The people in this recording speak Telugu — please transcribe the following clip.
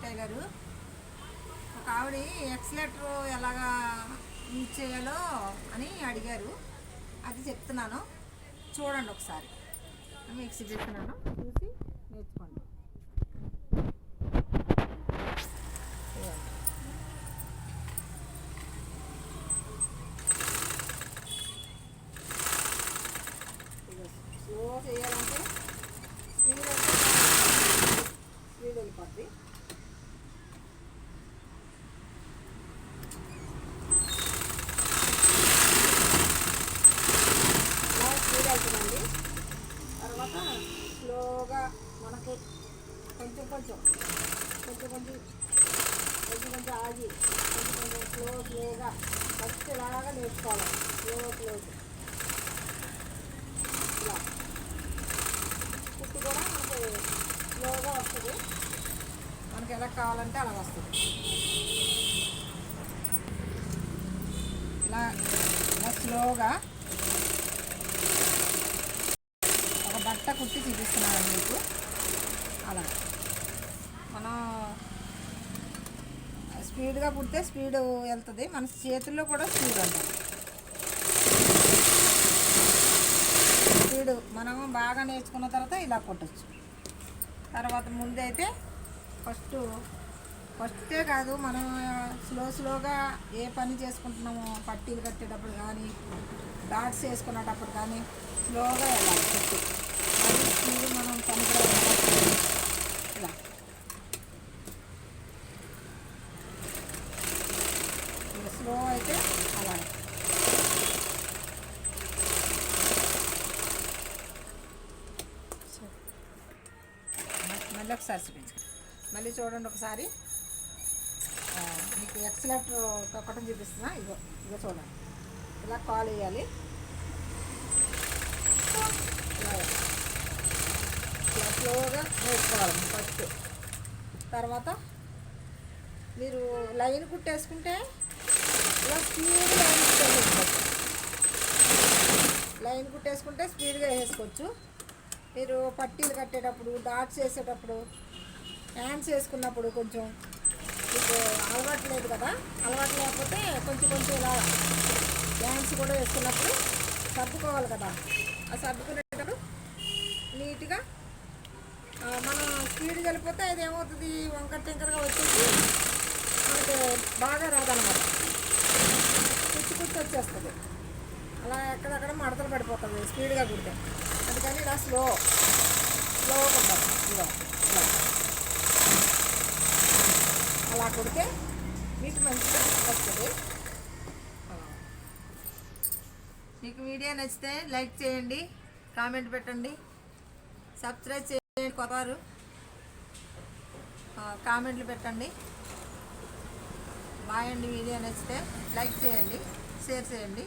టైలరు. ఒక ఆవిడ ఎక్సలేటర్ ఎలాగా యూజ్ చేయాలో అని అడిగారు, అది చెప్తున్నాను. చూడండి ఒకసారి, మీకు చూపిస్తున్నాను, చూసి నేర్చుకోండి. స్లో చేయాలంటే స్పీడ్ వెళ్ళిపోద్ది. అలా స్పీడ్ అవుతుందండి. తర్వాత స్లోగా మనకి కొంచెం కొంచెం ఆగి కొంచెం స్లోగా ఫస్ట్ ఇలాగా నేర్చుకోవాలి. స్లో ఇలా కుట్టు కూడా మనకి స్లోగా వస్తుంది. మనకి ఎలా కావాలంటే అలా వస్తుంది. ఇలా స్లోగా ఒక బట్ట కుట్టి చూపిస్తున్నాను మీకు. అలా మనం స్పీడ్గా కుడితే స్పీడ్ వెళ్తుంది, మన చేతుల్లో కూడా స్పీడ్ ఉంటుంది. స్పీడ్ మనం బాగా నేర్చుకున్న తర్వాత ఇలా కుట్టచ్చు. తర్వాత ముందైతే ఫస్టే కాదు, మనం స్లోగా ఏ పని చేసుకుంటున్నామో పట్టీలు కట్టేటప్పుడు కానీ డాట్స్ వేసుకునేటప్పుడు కానీ స్లోగా వెళ్ళాలి. కుట్టి అది స్పీడ్ మనం పనికిరాలి. ఇలా స్లో అయితే అలా మళ్ళీ ఒకసారి చూపించండి. మళ్ళీ చూడండి ఒకసారి. మీకు ఎక్సలేటర్ తొక్కటం చూపిస్తున్నా. ఇగో చూడండి, ఇలా కాల్ వేయాలి. ఇలా స్లోగా నేర్చుకోవాలి ఫస్ట్. తర్వాత మీరు లైన్ కుట్టేసుకుంటే ఇలా లైన్ కుట్టేసుకుంటే స్పీడ్గా వేసుకోవచ్చు. మీరు పట్టీలు కట్టేటప్పుడు డాట్స్ వేసేటప్పుడు హ్యాండ్స్ వేసుకున్నప్పుడు కొంచెం మీకు అలవాటు లేదు కదా, అలవాటు లేకపోతే కొంచెం ఇలా హ్యాండ్స్ కూడా వేసుకున్నప్పుడు సర్దుకోవాలి కదా. ఆ సర్దుకునేటప్పుడు నీట్గా మనం స్పీడ్ వెళ్ళిపోతే అది ఏమవుతుంది, వంకర టింకరగా వచ్చేసి మనకి బాగా రాదనమాట. కుచ్చి వచ్చేస్తుంది. అలా ఎక్కడెక్కడ మడతలు పడిపోతుంది స్పీడ్గా కుడితే. అందుకని ఇలా స్లో కుట్టాలి. ఇలా అలా కుడితే మీకు మంచిగా వస్తుంది. మీకు వీడియో నచ్చితే లైక్ చేయండి, కామెంట్ పెట్టండి, సబ్స్క్రైబ్ చేయండి. కొత్తవారు కామెంట్లు పెట్టండి. బాయ్ అండి. వీడియో నచ్చితే లైక్ చేయండి, షేర్ చేయండి.